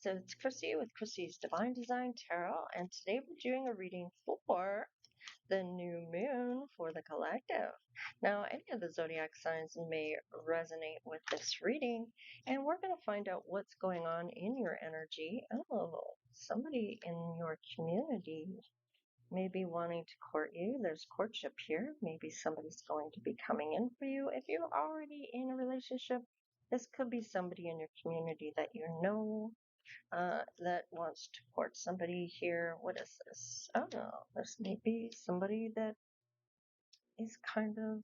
So it's Chrissie with Chrissie's Divine Design Tarot, and today we're doing a reading for the new moon for the collective. Now, any of the zodiac signs may resonate with this reading, and we're going to find out what's going on in your energy. Oh, somebody in your community may be wanting to court you. There's courtship here. Maybe somebody's going to be coming in for you. If you're already in a relationship, this could be somebody in your community that you know that wants to court somebody here. What is this? Oh no, this may be somebody that is kind of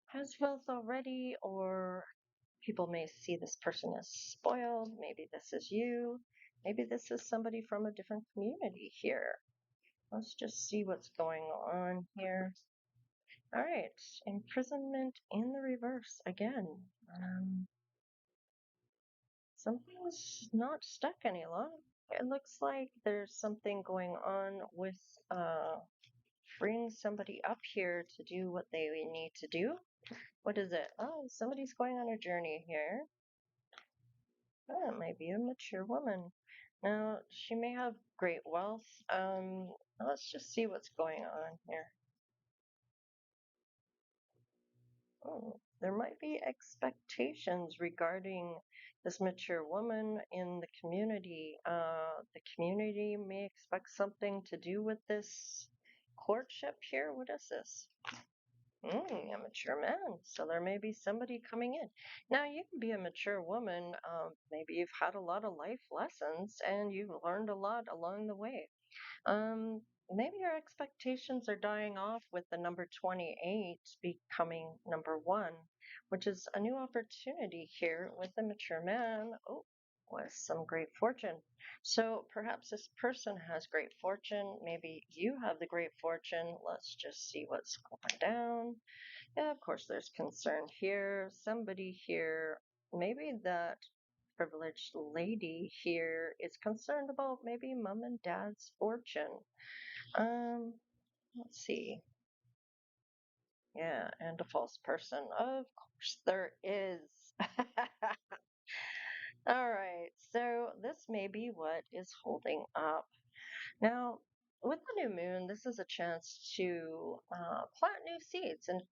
has wealth already, or people may see this person as spoiled. Maybe this is you. Maybe this is somebody from a different community here. Let's just see what's going on here. All right, imprisonment in the reverse again. Um, Something's not stuck any longer. It looks like there's something going on with freeing somebody up here to do what they need to do. What is it? Oh, somebody's going on a journey here. Oh, it might be a mature woman. Now, she may have great wealth. Let's just see what's going on here. Oh, there might be expectations regarding this mature woman in the community. The community may expect something to do with this courtship here. What is this? A mature man. So there may be somebody coming in. Now, you can be a mature woman. Maybe you've had a lot of life lessons and you've learned a lot along the way. Maybe your expectations are dying off with the number 28 becoming number 1, which is a new opportunity here with a mature man. Oh, with some great fortune. So perhaps this person has great fortune. Maybe you have the great fortune. Let's just see what's going down. Yeah, of course, there's concern here. Somebody here, maybe that privileged lady here is concerned about maybe mom and dad's fortune. Um, let's see. Yeah, and a false person. Of course there is. All right, so this may be what is holding up. Now, with the new moon, this is a chance to plant new seeds. And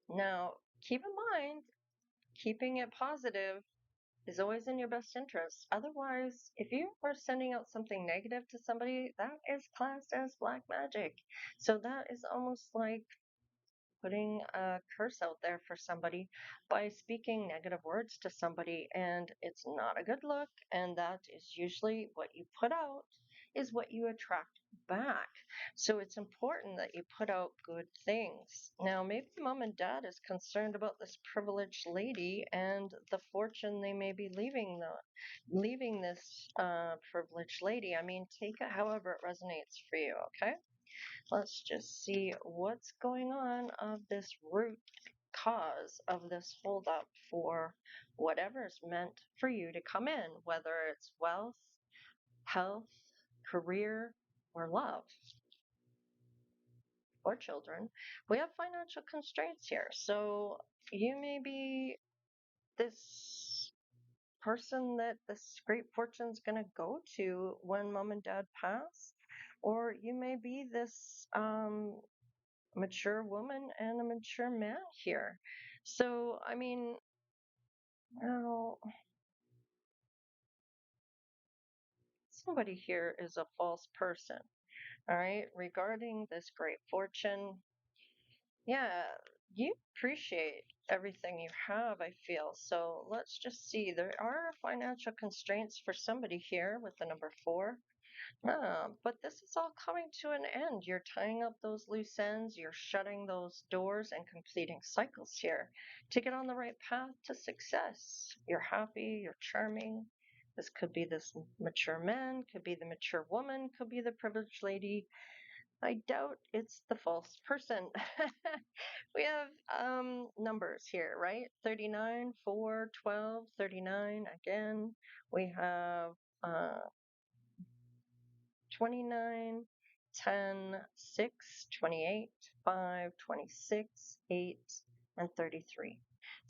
now, keep in mind, keeping it positive is always in your best interest. Otherwise, if you are sending out something negative to somebody, that is classed as black magic. So that is almost like putting a curse out there for somebody by speaking negative words to somebody, and it's not a good look. And that is usually what you put out is what you attract back. So it's important that you put out good things. Now, maybe mom and dad is concerned about this privileged lady and the fortune they may be leaving this privileged lady. I mean, take it however it resonates for you. Okay. Let's just see what's going on of this root cause of this holdup for whatever's meant for you to come in, whether it's wealth, health, career, or love, or children. We have financial constraints here. So you may be this person that this great fortune's going to go to when mom and dad pass, or you may be this mature woman and a mature man here. So, I mean, now somebody here is a false person, all right, regarding this great fortune. Yeah, you appreciate everything you have, I feel. So let's just see. There are financial constraints for somebody here with the number 4. But this is all coming to an end. You're tying up those loose ends, you're shutting those doors and completing cycles here to get on the right path to success. You're happy, you're charming. This could be this mature man, could be the mature woman, could be the privileged lady. I doubt it's the false person. We have numbers here, right? 39, 4, 12, 39. Again, we have 29, 10, 6, 28, 5, 26, 8, and 33.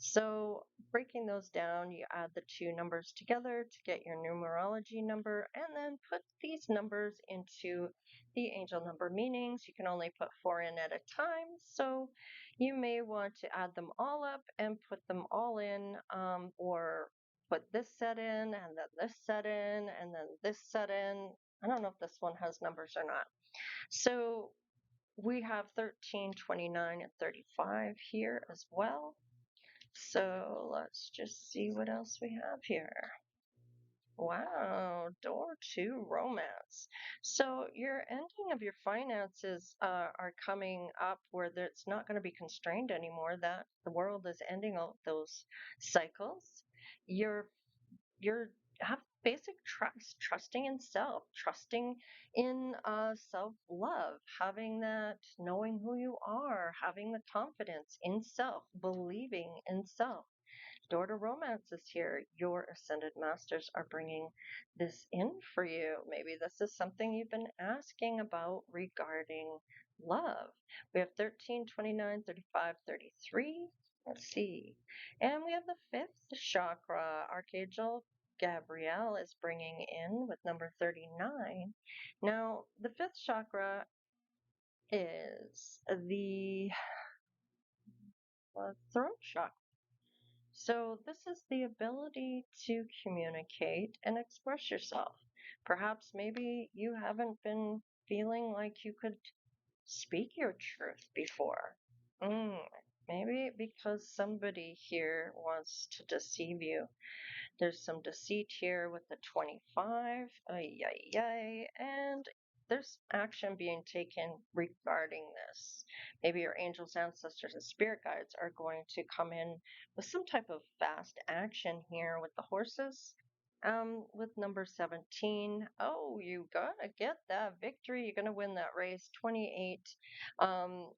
So, breaking those down, you add the two numbers together to get your numerology number, and then put these numbers into the angel number meanings. You can only put four in at a time, so you may want to add them all up and put them all in, or put this set in, and then this set in, and then this set in. I don't know if this one has numbers or not. So, we have 13, 29, and 35 here as well. So let's just see what else we have here. Wow, door to romance. So your ending of your finances are coming up where it's not going to be constrained anymore. That the world is ending all those cycles. You're you're have basic trust, trusting in self, trusting in self-love, having that knowing who you are, having the confidence in self, believing in self. Door to Romance is here. Your Ascended Masters are bringing this in for you. Maybe this is something you've been asking about regarding love. We have 13, 29, 35, 33. Let's see. And we have the fifth chakra. Archangel Gabrielle is bringing in with number 39. Now, the fifth chakra is the throat chakra. So, this is the ability to communicate and express yourself. Perhaps maybe you haven't been feeling like you could speak your truth before. Mm, maybe because somebody here wants to deceive you. There's some deceit here with the 25. Ay, ay, ay. And there's action being taken regarding this. Maybe your angels, ancestors, and spirit guides are going to come in with some type of fast action here with the horses. With number 17, oh, you gotta get that victory. You're gonna win that race. 28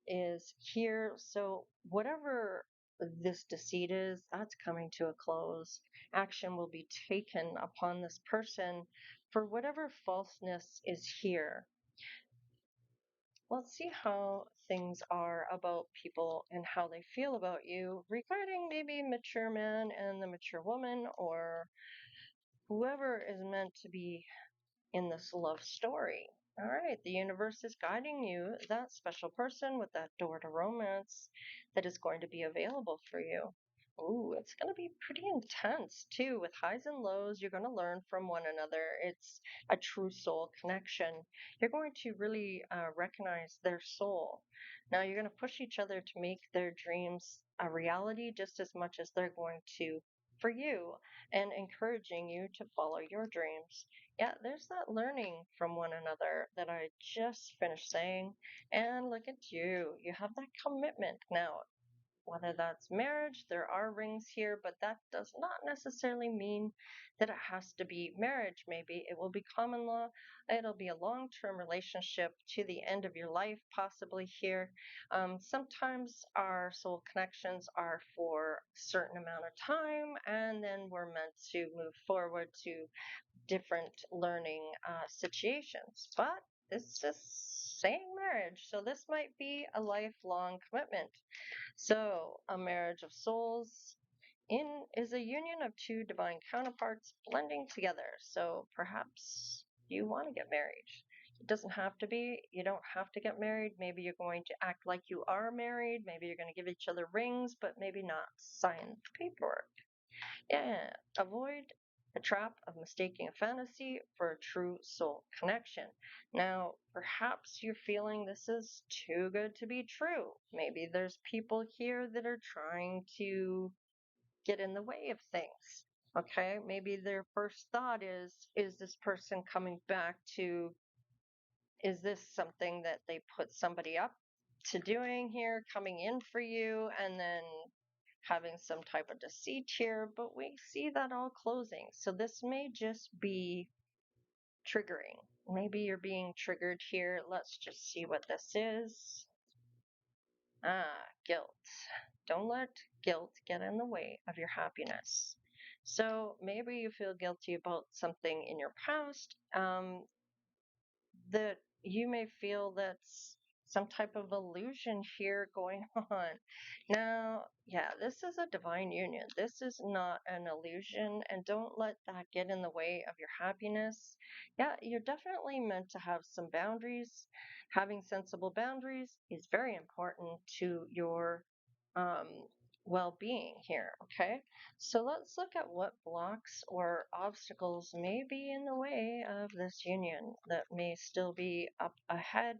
is here. So, whatever this deceit is, that's coming to a close. Action will be taken upon this person for whatever falseness is here. Let's see how things are about people and how they feel about you regarding maybe mature man and the mature woman, or whoever is meant to be in this love story. All right, the universe is guiding you, that special person with that door to romance that is going to be available for you. Ooh, it's going to be pretty intense too, with highs and lows. You're going to learn from one another. It's a true soul connection. You're going to really recognize their soul. Now, you're going to push each other to make their dreams a reality just as much as they're going to for you, and encouraging you to follow your dreams. Yeah, there's that learning from one another that I just finished saying. And look at you. You have that commitment now. Whether that's marriage, there are rings here, but that does not necessarily mean that it has to be marriage. Maybe it will be common law. It'll be a long term relationship to the end of your life, possibly here. Sometimes our soul connections are for a certain amount of time, and then we're meant to move forward to different learning situations. But it's just saying marriage. So this might be a lifelong commitment. So, a marriage of souls in is a union of two divine counterparts blending together. So, perhaps you want to get married. It doesn't have to be. You don't have to get married. Maybe you're going to act like you are married. Maybe you're going to give each other rings, but maybe not sign the paperwork. Yeah, avoid the trap of mistaking a fantasy for a true soul connection. Now, perhaps you're feeling this is too good to be true. Maybe there's people here that are trying to get in the way of things. Okay, maybe their first thought is this person coming back to, is this something that they put somebody up to doing here, coming in for you, and then having some type of deceit here, but we see that all closing. So this may just be triggering. Maybe you're being triggered here. Let's just see what this is. Guilt. Don't let guilt get in the way of your happiness. So maybe you feel guilty about something in your past that you may feel that's some type of illusion here going on. Now, yeah, this is a divine union. This is not an illusion, and don't let that get in the way of your happiness. Yeah, you're definitely meant to have some boundaries. Having sensible boundaries is very important to your um, well being here, okay? So let's look at what blocks or obstacles may be in the way of this union that may still be up ahead.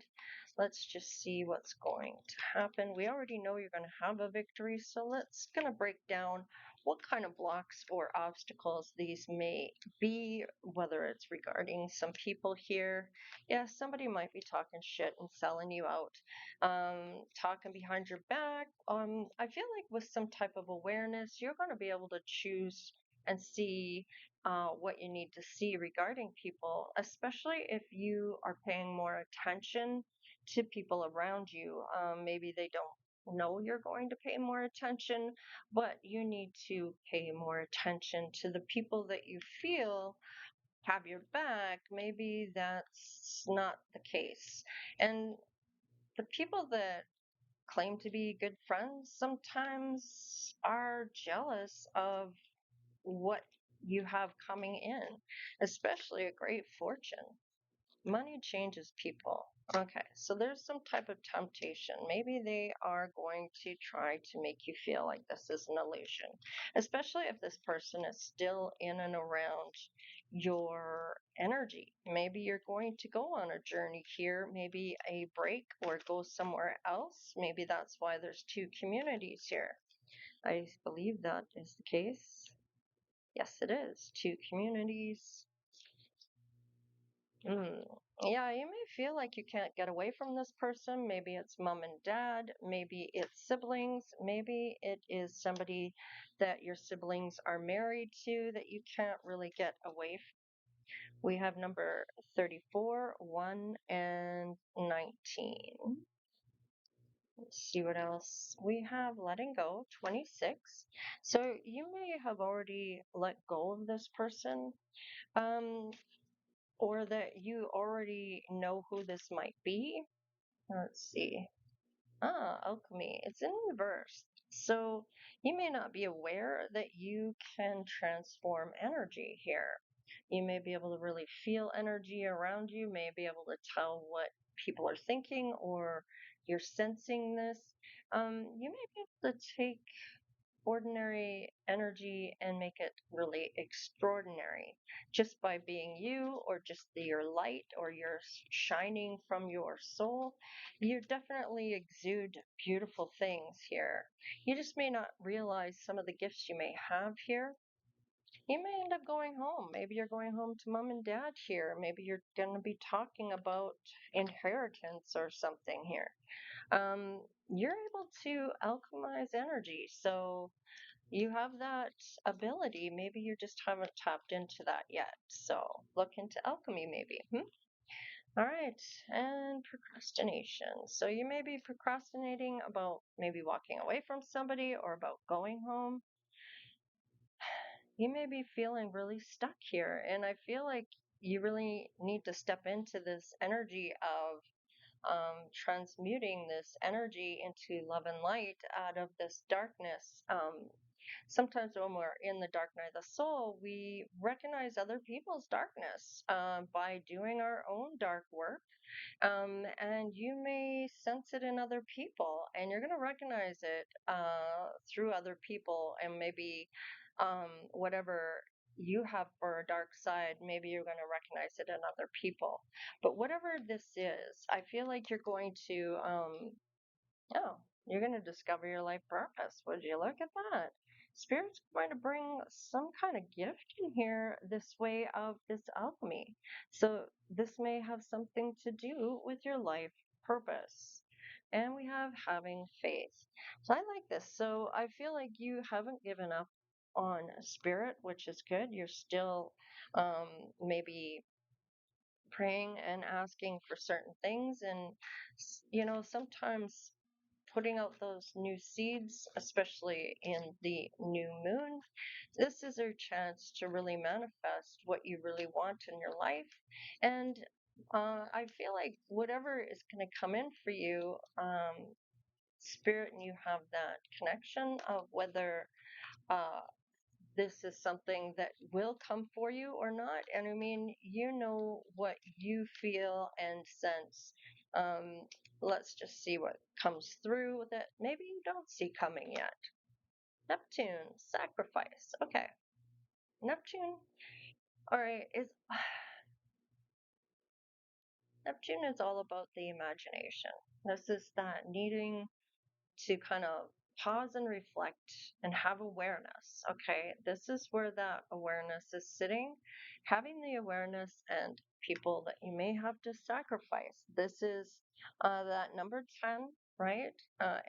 Let's just see what's going to happen. We already know you're going to have a victory, so let's going to break down what kind of blocks or obstacles these may be, whether it's regarding some people here. Yeah, somebody might be talking shit and selling you out, talking behind your back. I feel like with some type of awareness, you're going to be able to choose and see what you need to see regarding people, especially if you are paying more attention to people around you. Maybe they don't know you're going to pay more attention, but you need to pay more attention to the people that you feel have your back. Maybe that's not the case. And the people that claim to be good friends sometimes are jealous of what you have coming in, especially a great fortune. Money changes people. Okay, so there's some type of temptation. Maybe they are going to try to make you feel like this is an illusion, especially if this person is still in and around your energy. Maybe you're going to go on a journey here, maybe a break or go somewhere else. Maybe that's why there's two communities here. I believe that is the case. Yes, it is. Two communities. Mm. Yeah, you may feel like you can't get away from this person. Maybe it's mom and dad. Maybe it's siblings. Maybe it is somebody that your siblings are married to that you can't really get away from. We have number 34, 1, and 19. Let's see what else. We have letting go, 26. So you may have already let go of this person. Um, or that you already know who this might be. Let's see. Alchemy. It's in reverse. So you may not be aware that you can transform energy here. You may be able to really feel energy around you, may be able to tell what people are thinking, or you're sensing this. You may be able to take ordinary energy and make it really extraordinary just by being you, or just your light, or your shining from your soul. You definitely exude beautiful things here. You just may not realize some of the gifts you may have here. You may end up going home. Maybe you're going home to mom and dad here. Maybe you're going to be talking about inheritance or something here. You're able to alchemize energy. So you have that ability. Maybe you just haven't tapped into that yet. So look into alchemy, maybe. All right. And procrastination. So you may be procrastinating about maybe walking away from somebody or about going home. You may be feeling really stuck here. And I feel like you really need to step into this energy of transmuting this energy into love and light out of this darkness. Sometimes when we're in the dark night of the soul, we recognize other people's darkness by doing our own dark work. And you may sense it in other people, and you're going to recognize it through other people, and maybe whatever you have for a dark side, maybe you're going to recognize it in other people. But whatever this is, I feel like you're going to oh, you're going to discover your life purpose. Would you look at that? Spirit's going to bring some kind of gift in here this way of this alchemy. So this may have something to do with your life purpose. And we have having faith. So I like this. So I feel like you haven't given up on spirit, which is good. You're still maybe praying and asking for certain things. And, sometimes putting out those new seeds, especially in the new moon, this is your chance to really manifest what you really want in your life. And I feel like whatever is going to come in for you, spirit, and you have that connection of whether uh, this is something that will come for you or not. And I mean, you know what you feel and sense. Um, let's just see what comes through that maybe you don't see coming yet. Neptune, sacrifice. Okay. Neptune, all right, is Neptune is all about the imagination. This is that needing to kind of pause and reflect and have awareness. Okay, this is where that awareness is sitting. Having the awareness and people that you may have to sacrifice. This is that number 10, right?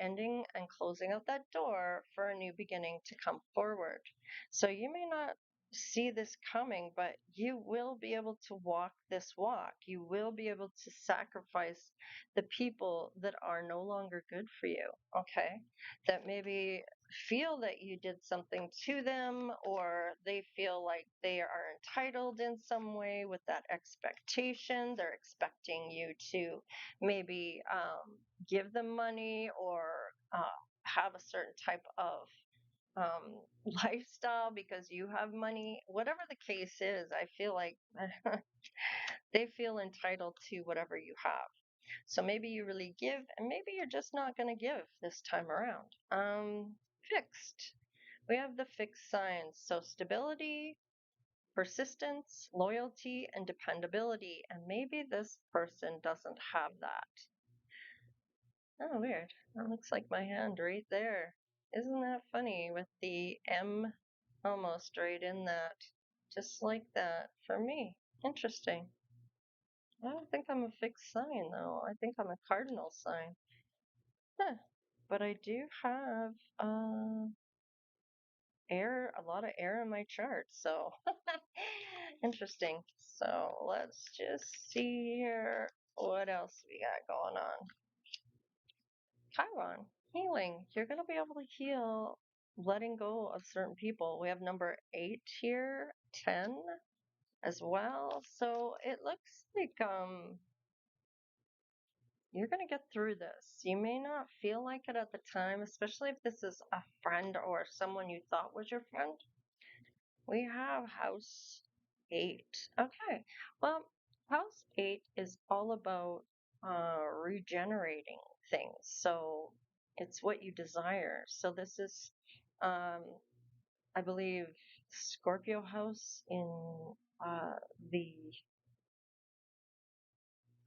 Ending and closing out that door for a new beginning to come forward. So you may not see this coming, but you will be able to walk this walk. You will be able to sacrifice the people that are no longer good for you, okay? That maybe feel that you did something to them, or they feel like they are entitled in some way with that expectation. They're expecting you to maybe give them money or have a certain type of um, lifestyle because you have money. Whatever the case is, I feel like they feel entitled to whatever you have. So maybe you really give, and maybe you're just not going to give this time around. Fixed. We have the fixed signs. So stability, persistence, loyalty, and dependability. And maybe this person doesn't have that. Oh, weird. That looks like my hand right there. Isn't that funny with the M almost right in that? Just like that for me. Interesting. I don't think I'm a fixed sign though. I think I'm a cardinal sign. Huh. But I do have air, a lot of air in my chart. So interesting. So let's just see here what else we got going on. Chiron, healing. You're going to be able to heal letting go of certain people. We have number 8 here, 10 as well. So it looks like you're going to get through this. You may not feel like it at the time, especially if this is a friend or someone you thought was your friend. We have house 8. Okay. Well, house 8 is all about regenerating things. So it's what you desire. So this is, um, I believe, Scorpio house in uh, the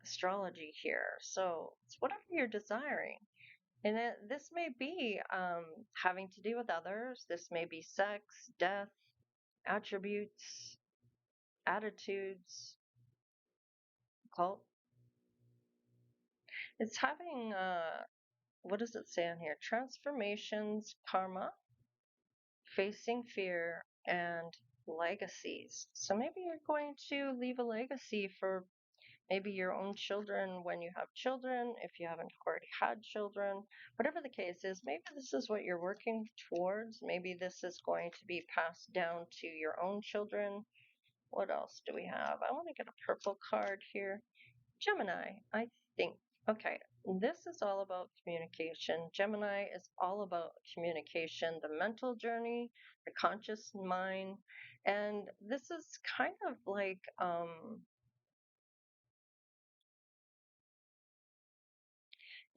astrology here. So it's whatever you're desiring. And this may be having to do with others. This may be sex, death, attributes, attitudes, cult. It's having, what does it say on here? Transformations, karma, facing fear, and legacies. So maybe you're going to leave a legacy for maybe your own children when you have children, if you haven't already had children, whatever the case is, maybe this is what you're working towards. Maybe this is going to be passed down to your own children. What else do we have? I want to get a purple card here. Gemini, I think. Okay, this is all about communication. Gemini is all about communication, the mental journey, the conscious mind. And this is kind of like,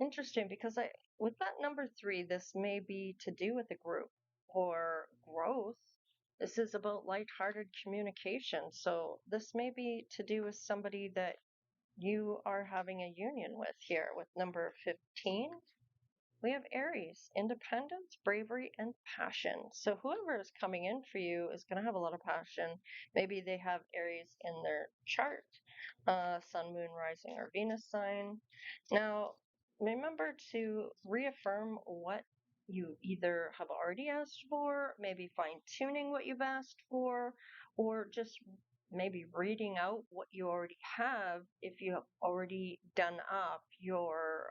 interesting because with that number 3, this may be to do with a group or growth. This is about lighthearted communication. So this may be to do with somebody that you are having a union with here with number 15. We have Aries, independence, bravery, and passion. So whoever is coming in for you is going to have a lot of passion. Maybe they have Aries in their chart, sun, moon, rising, or Venus sign. Now, remember to reaffirm what you either have already asked for, maybe fine tuning what you've asked for, or just maybe reading out what you already have if you have already done up your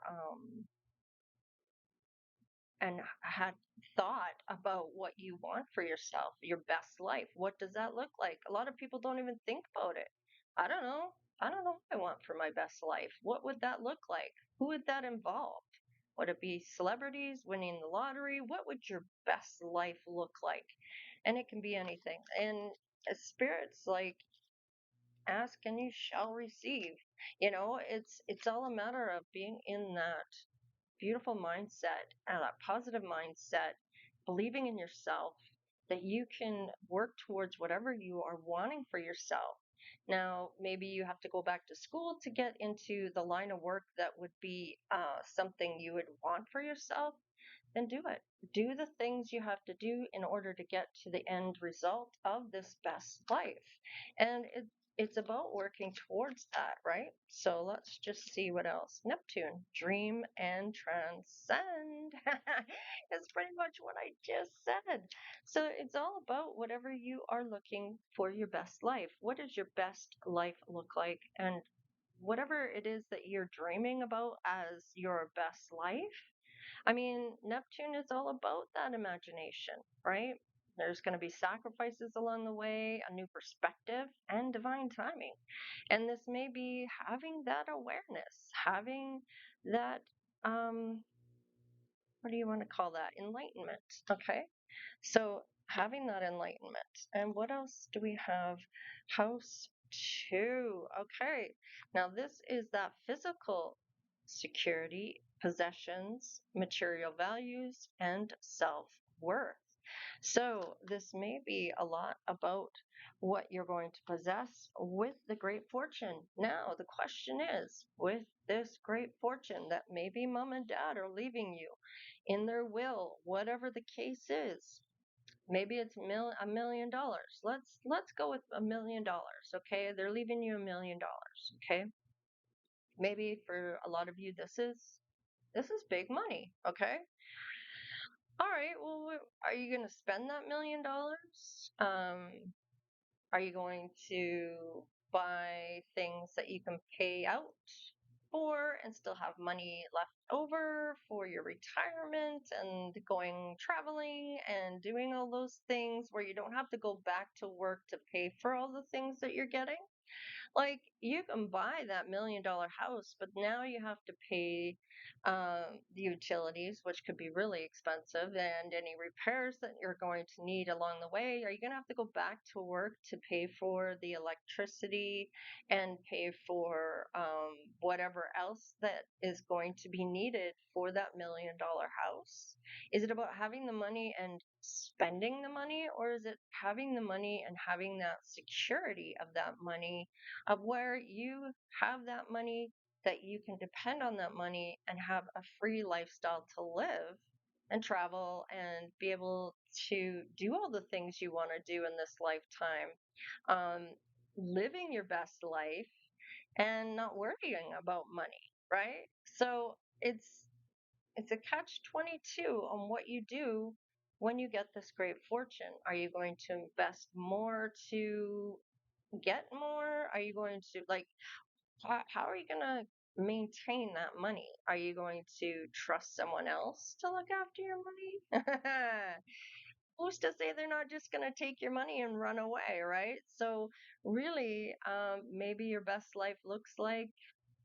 and had thought about what you want for yourself, your best life. What does that look like? A lot of people don't even think about it. I don't know. I don't know what I want for my best life. What would that look like? Who would that involve? Would it be celebrities winning the lottery? What would your best life look like? And it can be anything. And spirits like ask and you shall receive. It's all a matter of being in that beautiful mindset and that positive mindset, believing in yourself that you can work towards whatever you are wanting for yourself. Now, maybe you have to go back to school to get into the line of work that would be something you would want for yourself, then do it. Do the things you have to do in order to get to the end result of this best life. And it's about working towards that, right? So let's just see what else. Neptune, dream and transcend. It's pretty much what I just said. So it's all about whatever you are looking for your best life. What does your best life look like? And whatever it is that you're dreaming about as your best life, I mean, Neptune is all about that imagination, right? There's going to be sacrifices along the way, a new perspective, and divine timing. And this may be having that awareness, having that, um, what do you want to call that? Enlightenment. Okay. So having that enlightenment. And what else do we have? House two. Okay. Now this is that physical security, possessions, material values, and self worth. So this may be a lot about what you're going to possess with the great fortune. Now, the question is, with this great fortune that maybe mom and dad are leaving you in their will, whatever the case is, maybe it's $1 million. Let's go with $1 million. Okay, they're leaving you $1 million. Okay, maybe for a lot of you this is big money. Okay, all right. Well, are you going to spend that $1 million? Are you going to buy things that you can pay out for and still have money left over for your retirement and going traveling and doing all those things where you don't have to go back to work to pay for all the things that you're getting? Like you can buy that $1 million house, but now you have to pay the utilities, which could be really expensive, and any repairs that you're going to need along the way. Are you going to have to go back to work to pay for the electricity and pay for whatever else that is going to be needed for that $1 million house? Is it about having the money and spending the money, or is it having the money and having that security of that money, of where you have that money, that you can depend on that money and have a free lifestyle to live and travel and be able to do all the things you want to do in this lifetime, um, living your best life and not worrying about money, right? So it's a catch 22 on what you do when you get this great fortune. Are you going to invest more to get more? Are you going to like how are you going to maintain that money? Are you going to trust someone else to look after your money? Who's to say they're not just going to take your money and run away, right? So really, maybe your best life looks like,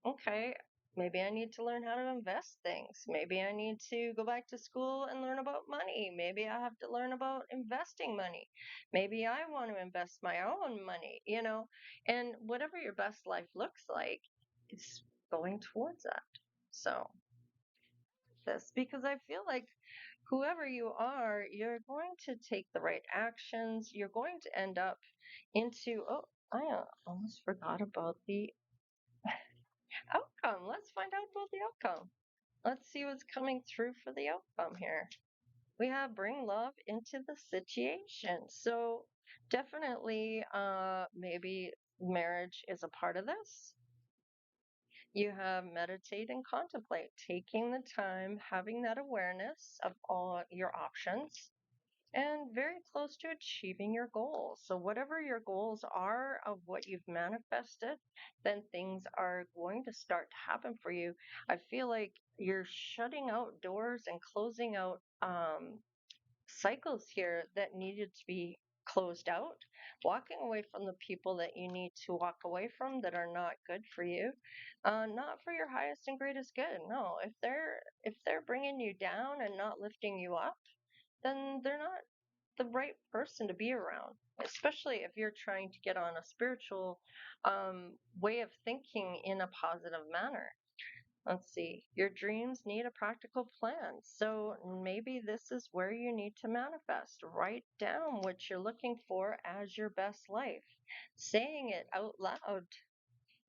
okay, maybe I need to learn how to invest things. Maybe I need to go back to school and learn about money. Maybe I have to learn about investing money. Maybe I want to invest my own money. And whatever your best life looks like, it's going towards that. So, this, because I feel like whoever you are, you're going to take the right actions. You're going to end up into, oh, I almost forgot about the outcome. Let's find out about the outcome. Let's see what's coming through for the outcome here. We have bring love into the situation. So definitely maybe marriage is a part of this. You have meditate and contemplate, taking the time, having that awareness of all your options, and very close to achieving your goals. So, whatever your goals are of what you've manifested, then things are going to start to happen for you. I feel like you're shutting out doors and closing out cycles here that needed to be closed out, walking away from the people that you need to walk away from that are not good for you, not for your highest and greatest good. No, if they're bringing you down and not lifting you up, then they're not the right person to be around, especially if you're trying to get on a spiritual way of thinking in a positive manner. Let's see. Your dreams need a practical plan. So maybe this is where you need to manifest. Write down what you're looking for as your best life. Saying it out loud.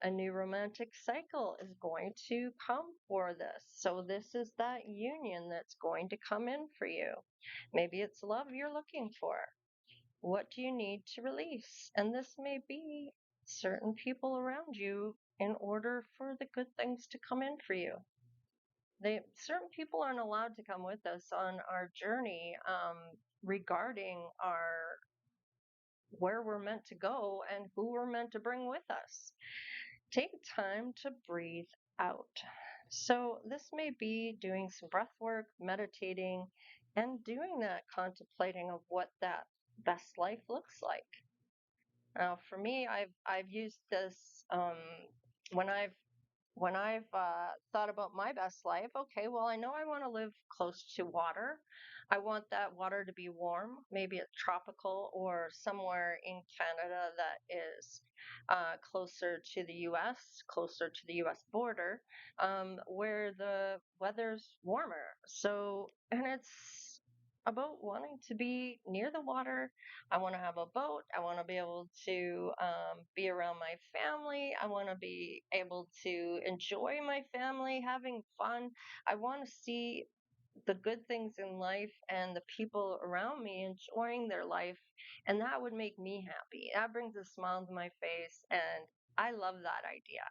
A new romantic cycle is going to come for this. So this is that union that's going to come in for you. Maybe it's love you're looking for. What do you need to release? And this may be certain people around you in order for the good things to come in for you. Certain people aren't allowed to come with us on our journey regarding our where we're meant to go and who we're meant to bring with us. Take time to breathe out. So this may be doing some breath work, meditating, and doing that contemplating of what that best life looks like. Now, for me, I've used this when I've thought about my best life. Okay, well, I know I want to live close to water. I want that water to be warm, maybe it's tropical or somewhere in Canada that is closer to the U.S., closer to the U.S. border, where the weather's warmer. So, and it's about wanting to be near the water. I want to have a boat. I want to be able to be around my family. I want to be able to enjoy my family, having fun. I want to see the good things in life and the people around me enjoying their life. And that would make me happy. That brings a smile to my face. And I love that idea.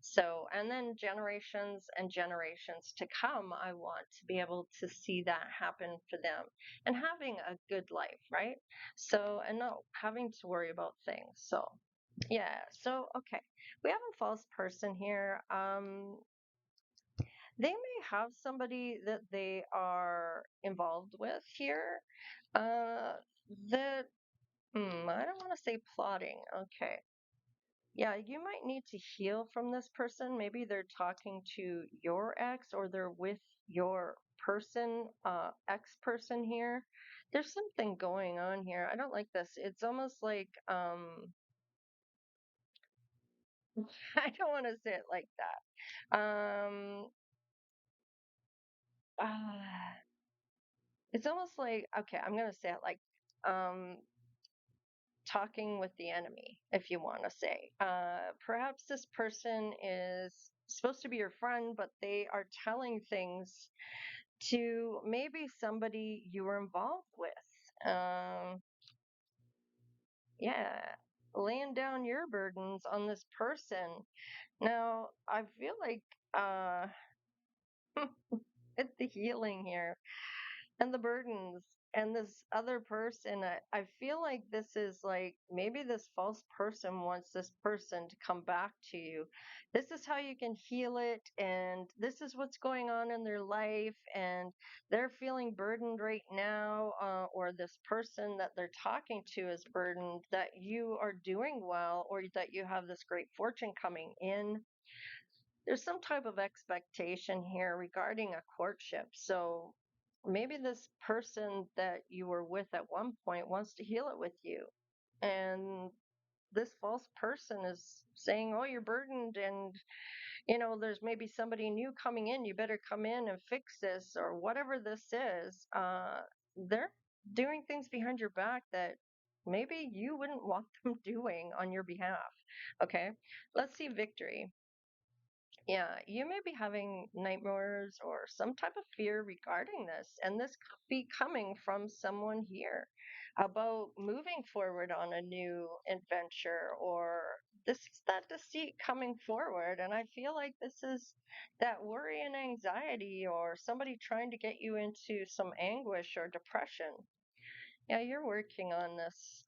So, and then generations and generations to come, I want to be able to see that happen for them and having a good life, right? So, and not having to worry about things. So, yeah. So, okay. We have a false person here. They may have somebody that they are involved with here. Uh, that, I don't want to say plotting. Okay. Yeah, you might need to heal from this person. Maybe they're talking to your ex or they're with your person, ex person here. There's something going on here. I don't like this. It's almost like, I don't want to say it like that. Uh, it's almost like, okay, I'm going to say it like, um, talking with the enemy, if you want to say. Perhaps this person is supposed to be your friend, but they are telling things to maybe somebody you were involved with. Yeah, laying down your burdens on this person. Now, I feel like it's the healing here and the burdens and this other person. I feel like this is like maybe this false person wants this person to come back to you. This is how you can heal it, and this is what's going on in their life, and they're feeling burdened right now, or this person that they're talking to is burdened that you are doing well or that you have this great fortune coming in. There's some type of expectation here regarding a courtship. So maybe this person that you were with at one point wants to heal it with you. And this false person is saying, oh, you're burdened and, there's maybe somebody new coming in. You better come in and fix this or whatever this is. They're doing things behind your back that maybe you wouldn't want them doing on your behalf. Okay. Let's see victory. Yeah, you may be having nightmares or some type of fear regarding this, and this could be coming from someone here about moving forward on a new adventure, or this is that deceit coming forward. And I feel like this is that worry and anxiety, or somebody trying to get you into some anguish or depression. Yeah, you're working on this.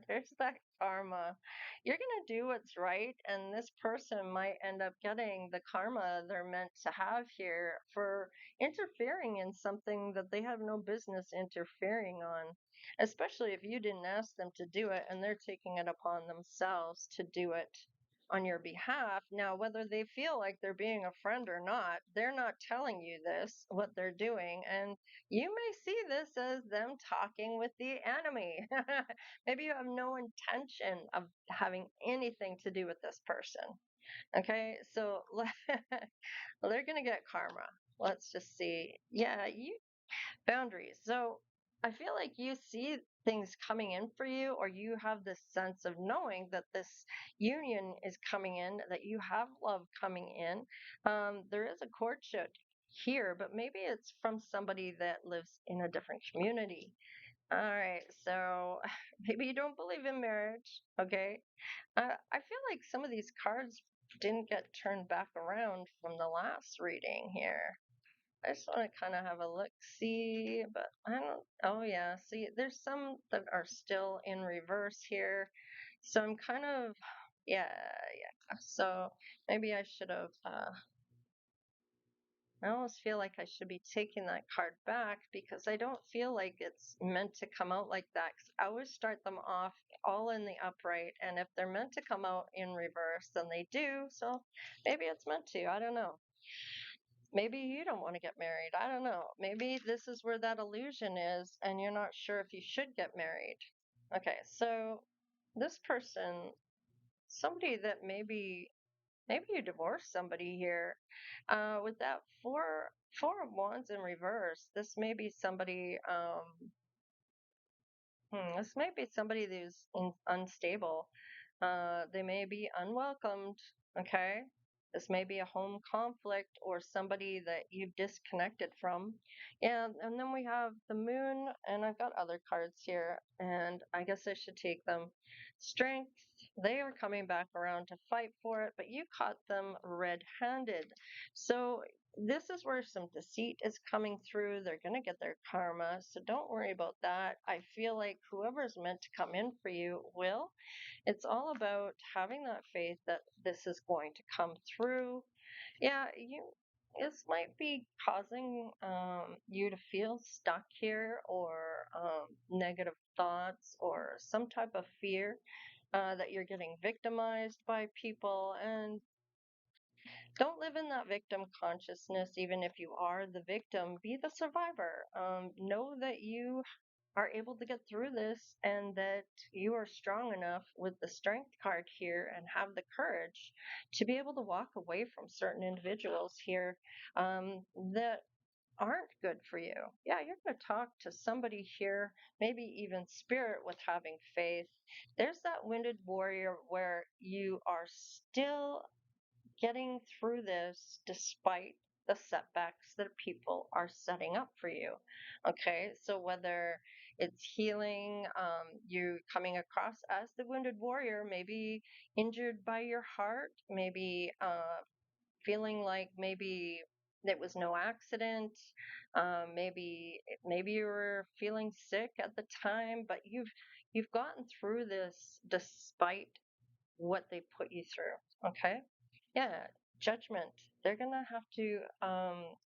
There's that karma. You're going to do what's right, and this person might end up getting the karma they're meant to have here for interfering in something that they have no business interfering on, especially if you didn't ask them to do it and they're taking it upon themselves to do it on your behalf. Now, whether they feel like they're being a friend or not, they're not telling you this, what they're doing, and you may see this as them talking with the enemy. Maybe you have no intention of having anything to do with this person. Okay, so well, they're going to get karma. Let's just see. Yeah, you boundaries. So I feel like you see things coming in for you, or you have this sense of knowing that this union is coming in, that you have love coming in. There is a courtship here, but maybe it's from somebody that lives in a different community. All right, so maybe you don't believe in marriage, okay? I feel like some of these cards didn't get turned back around from the last reading here. I just want to kind of have a look, see, but I don't. Oh yeah, see, there's some that are still in reverse here, so I'm kind of, yeah, yeah. So maybe I should have. I almost feel like I should be taking that card back because I don't feel like it's meant to come out like that. 'Cause I always start them off all in the upright, and if they're meant to come out in reverse, then they do. So maybe it's meant to. I don't know. Maybe you don't want to get married. I don't know. Maybe this is where that illusion is, and you're not sure if you should get married. Okay, so this person, somebody that maybe you divorced somebody here. With that four of wands in reverse, this may be somebody. This might be somebody unstable. They may be unwelcomed. Okay. This may be a home conflict or somebody that you've disconnected from. And then we have the moon, and I've got other cards here, and I guess I should take them. Strength, they are coming back around to fight for it, but you caught them red handed. So this is where some deceit is coming through. They're going to get their karma. So don't worry about that. I feel like whoever's meant to come in for you will. It's all about having that faith that this is going to come through. Yeah, this might be causing you to feel stuck here, or negative thoughts, or some type of fear that you're getting victimized by people. And don't live in that victim consciousness, even if you are the victim. Be the survivor. Know that you are able to get through this, and that you are strong enough with the strength card here and have the courage to be able to walk away from certain individuals here that aren't good for you. Yeah, you're going to talk to somebody here, maybe even spirit, with having faith. There's that wounded warrior where you are still getting through this despite the setbacks that people are setting up for you. Okay, so whether it's healing, you coming across as the wounded warrior, maybe injured by your heart, maybe feeling like maybe it was no accident, maybe you were feeling sick at the time, but you've gotten through this despite what they put you through. Okay. Yeah, judgment. They're going to have to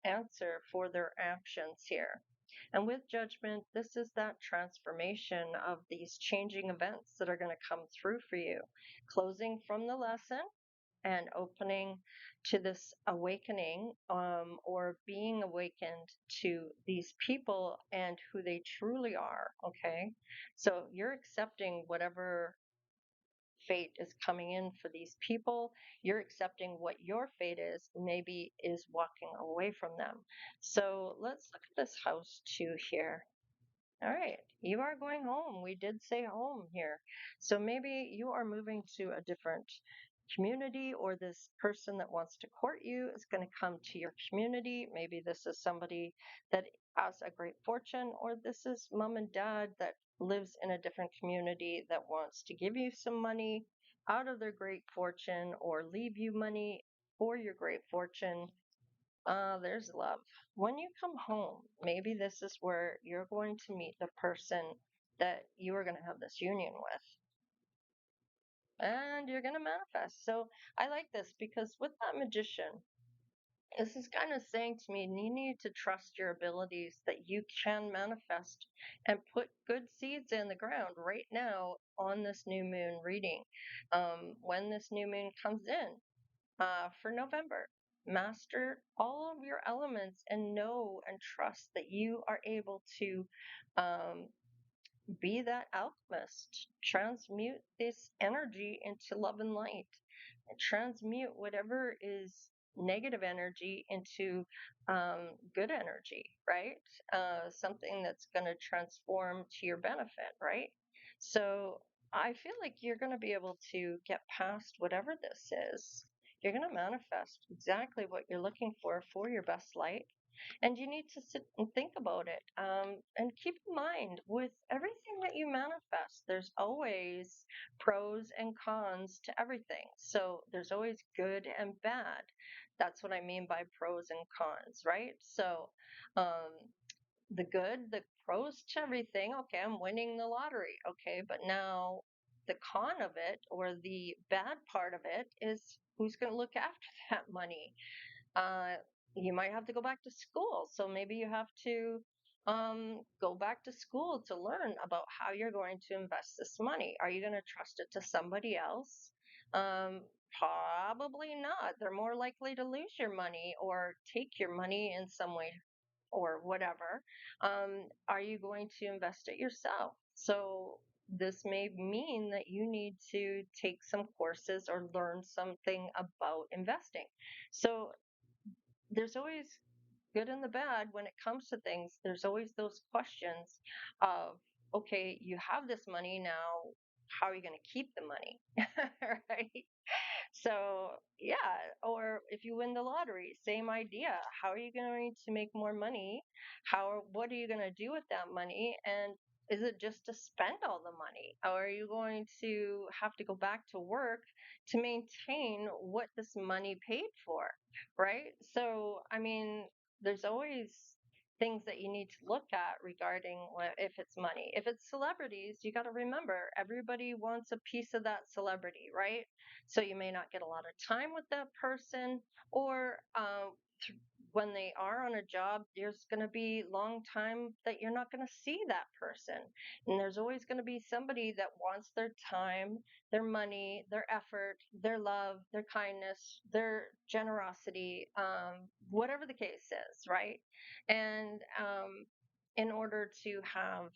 answer for their actions here. And with judgment, this is that transformation of these changing events that are going to come through for you. Closing from the lesson and opening to this awakening, or being awakened to these people and who they truly are. Okay. So you're accepting whatever fate is coming in for these people. You're accepting what your fate is, maybe is walking away from them. So let's look at this house two here. All right, you are going home. We did say home here. So maybe you are moving to a different community, or this person that wants to court you is going to come to your community. Maybe this is somebody that has a great fortune, or this is mom and dad that lives in a different community that wants to give you some money out of their great fortune, or leave you money for your great fortune. There's love. When you come home, maybe this is where you're going to meet the person that you are going to have this union with, and you're going to manifest. So I like this because with that magician, this is kind of saying to me, you need to trust your abilities that you can manifest and put good seeds in the ground right now on this new moon reading. When this new moon comes in for November, master all of your elements and know and trust that you are able to um, be that alchemist, transmute this energy into love and light, and transmute whatever is negative energy into good energy, right? Something that's going to transform to your benefit, right? So I feel like you're going to be able to get past whatever this is. You're going to manifest exactly what you're looking for your best light, and you need to sit and think about it. And keep in mind, with everything that you manifest, there's always pros and cons to everything. So there's always good and bad. That's what I mean by pros and cons, right? So um, the good, the pros to everything, okay, I'm winning the lottery. Okay, but now the con of it, or the bad part of it, is who's going to look after that money? uh, you might have to go back to school. So maybe you have to go back to school to learn about how you're going to invest this money. Are you going to trust it to somebody else? Probably not. They're more likely to lose your money or take your money in some way or whatever. Are you going to invest it yourself? So this may mean that you need to take some courses or learn something about investing. So there's always good and the bad when it comes to things. There's always those questions of, okay, you have this money now. How are you going to keep the money? Right? So, yeah, or if you win the lottery, same idea. How are you going to make more money? What are you going to do with that money? And is it just to spend all the money? Or are you going to have to go back to work to maintain what this money paid for? Right? So, I mean, there's always things that you need to look at regarding if it's money. If it's celebrities, you got to remember everybody wants a piece of that celebrity, right? So you may not get a lot of time with that person, or when they are on a job, there's going to be long time that you're not going to see that person. And there's always going to be somebody that wants their time, their money, their effort, their love, their kindness, their generosity, whatever the case is, right? And in order to have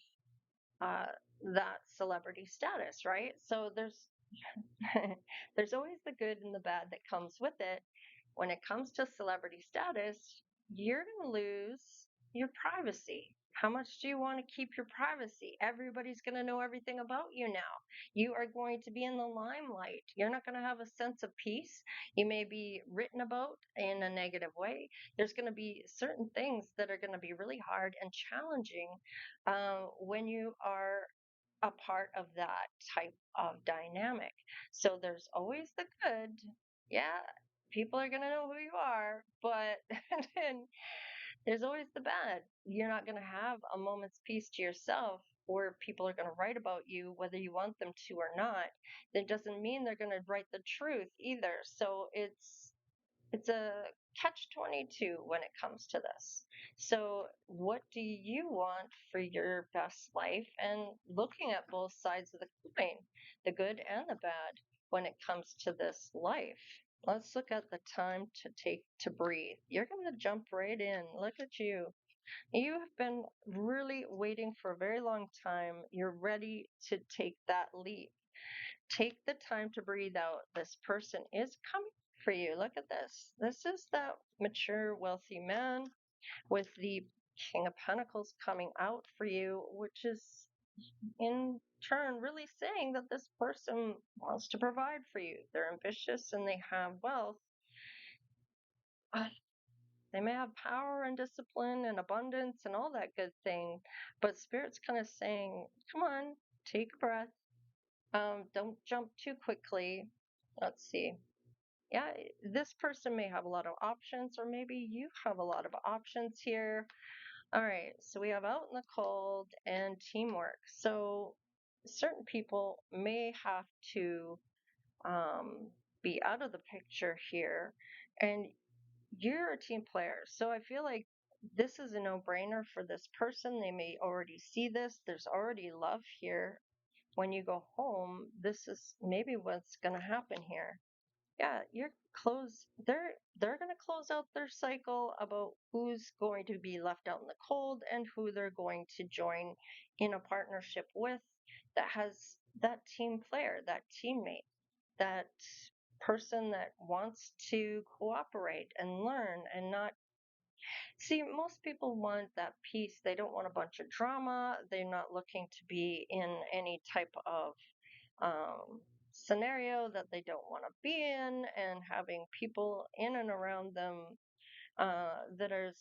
uh, that celebrity status, right? So there's always the good and the bad that comes with it. When it comes to celebrity status, you're going to lose your privacy. How much do you want to keep your privacy? Everybody's going to know everything about you now. You are going to be in the limelight. You're not going to have a sense of peace. You may be written about in a negative way. There's going to be certain things that are going to be really hard and challenging when you are a part of that type of dynamic. So there's always the good. Yeah, people are going to know who you are, but then there's always the bad. You're not going to have a moment's peace to yourself, or people are going to write about you whether you want them to or not. That doesn't mean they're going to write the truth either. So it's a catch 22 when it comes to this. So, what do you want for your best life? And looking at both sides of the coin, the good and the bad, when it comes to this life. Let's look at the time to take to breathe. You're going to jump right in. Look at you. You have been really waiting for a very long time. You're ready to take that leap. Take the time to breathe out. This person is coming for you. Look at this. This is that mature, wealthy man with the King of Pentacles coming out for you, which is in turn really saying that this person wants to provide for you. They're ambitious and they have wealth. They may have power and discipline and abundance and all that good thing, but Spirit's kind of saying, come on, take a breath. Don't jump too quickly. Let's see. Yeah, this person may have a lot of options, or maybe you have a lot of options here. All right, so we have out in the cold and teamwork. So certain people may have to um, be out of the picture here, and you're a team player. So I feel like this is a no-brainer for this person. They may already see this. There's already love here. When you go home, this is maybe what's going to happen here. Yeah, you're close. They're going to close out their cycle about who's going to be left out in the cold and who they're going to join in a partnership with that has that team player, that teammate, that person that wants to cooperate and learn and not see. Most people want that peace. They don't want a bunch of drama. They're not looking to be in any type of scenario that they don't want to be in, and having people in and around them that is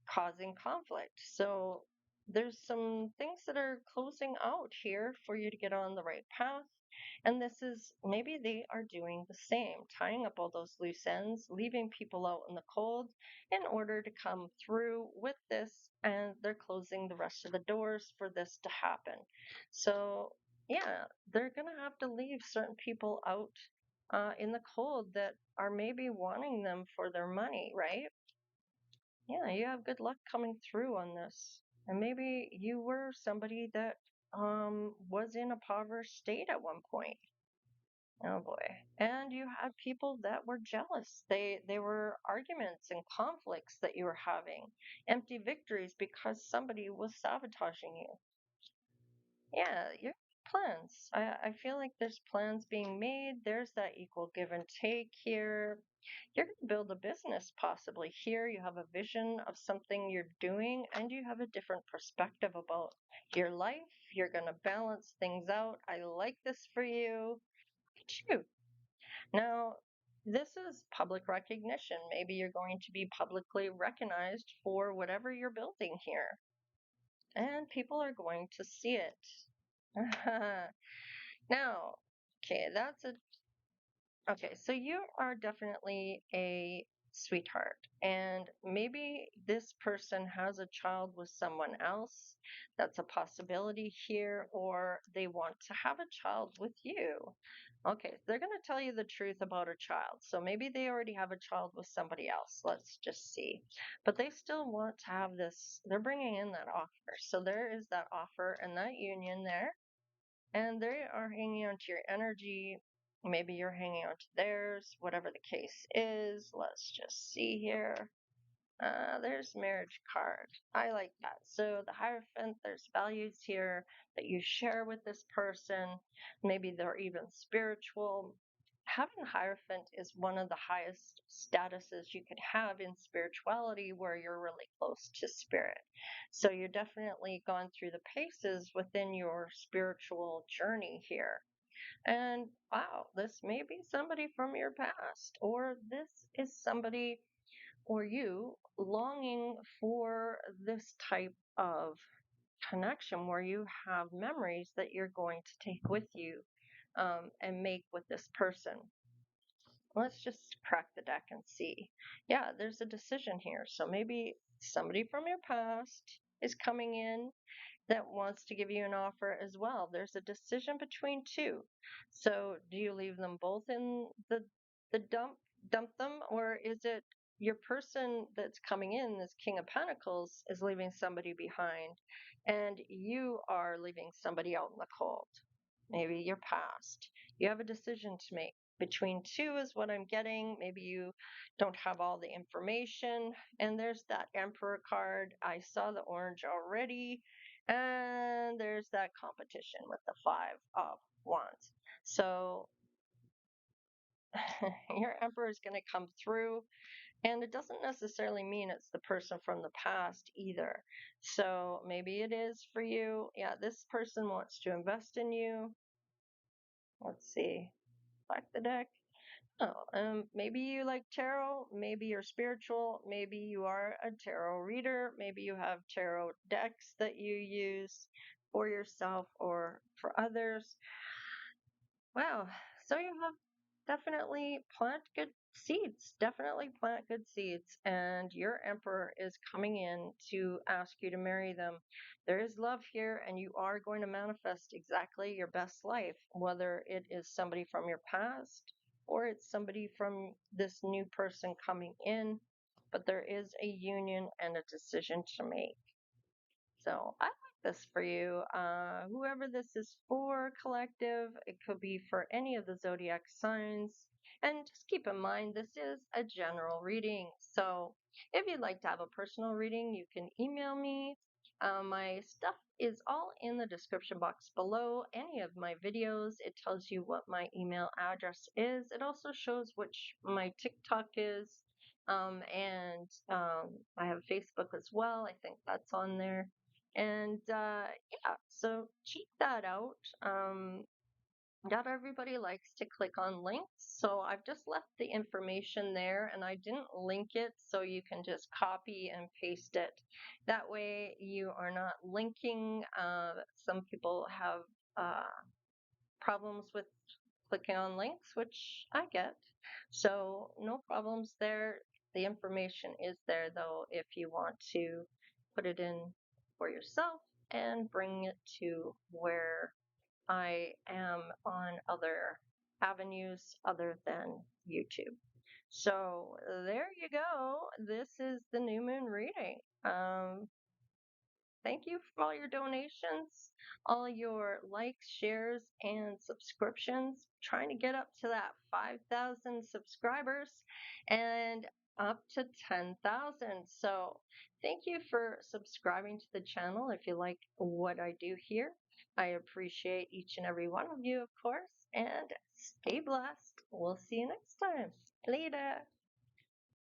causing conflict. So there's some things that are closing out here for you to get on the right path. And this is maybe they are doing the same, tying up all those loose ends, leaving people out in the cold in order to come through with this. And they're closing the rest of the doors for this to happen. So, yeah, they're going to have to leave certain people out in the cold that are maybe wanting them for their money, right? Yeah, you have good luck coming through on this. And maybe you were somebody that was in a impoverished state at one point. Oh boy. And you had people that were jealous. They were arguments and conflicts that you were having, empty victories because somebody was sabotaging you. Yeah, your plans. I feel like there's plans being made. There's that equal give and take here. You're going to build a business possibly here. You have a vision of something you're doing, and you have a different perspective about your life. You're going to balance things out. I like this for you. Shoot. Now, this is public recognition. Maybe you're going to be publicly recognized for whatever you're building here, and people are going to see it. Now, okay, that's a okay, so you are definitely a sweetheart, and maybe this person has a child with someone else. That's a possibility here, or they want to have a child with you. Okay, they're going to tell you the truth about a child. So maybe they already have a child with somebody else. Let's just see. But they still want to have this, they're bringing in that offer. So there is that offer and that union there, and they are hanging on to your energy. Maybe you're hanging on to theirs, whatever the case is. Let's just see here. There's marriage card. I like that. So the Hierophant, there's values here that you share with this person. Maybe they're even spiritual. Having Hierophant is one of the highest statuses you could have in spirituality, where you're really close to spirit. So you're definitely gone through the paces within your spiritual journey here. And wow, this may be somebody from your past, or this is somebody or you longing for this type of connection where you have memories that you're going to take with you and make with this person. Let's just crack the deck and see. Yeah, there's a decision here. So maybe somebody from your past is coming in that wants to give you an offer as well. There's a decision between two. So do you leave them both in the dump them, or is it your person that's coming in, this King of Pentacles, is leaving somebody behind, and you are leaving somebody out in the cold? Maybe your past. You have a decision to make. Between two is what I'm getting. Maybe you don't have all the information. And there's that Emperor card. I saw the orange already. And there's that competition with the Five of Wands. So your Emperor is going to come through. And it doesn't necessarily mean it's the person from the past either. So maybe it is for you. Yeah, this person wants to invest in you. Let's see. Back the deck. Oh, maybe you like tarot. Maybe you're spiritual. Maybe you are a tarot reader. Maybe you have tarot decks that you use for yourself or for others. Wow. So you have definitely plant good seeds. Definitely plant good seeds. And your emperor is coming in to ask you to marry them. There is love here, and you are going to manifest exactly your best life, whether it is somebody from your past or it's somebody from this new person coming in. But there is a union and a decision to make. So I like this for you. Whoever this is for, collective, it could be for any of the zodiac signs. And just keep in mind, this is a general reading. So if you'd like to have a personal reading, you can email me. My stuff is all in the description box below any of my videos. It tells you what my email address is. It also shows which my TikTok is. And I have Facebook as well. I think that's on there. And yeah, so check that out. Not everybody likes to click on links, so I've just left the information there and I didn't link it so you can just copy and paste it. That way you are not linking. Some people have problems with clicking on links, which I get. So no problems there. The information is there though if you want to put it in for yourself and bring it to where I am on other avenues other than YouTube. So there you go. This is the new moon reading. Thank you for all your donations, all your likes, shares, and subscriptions. Trying to get up to that 5,000 subscribers and up to 10,000. So thank you for subscribing to the channel if you like what I do here. I appreciate each and every one of you, of course, and stay blessed. We'll see you next time. Later.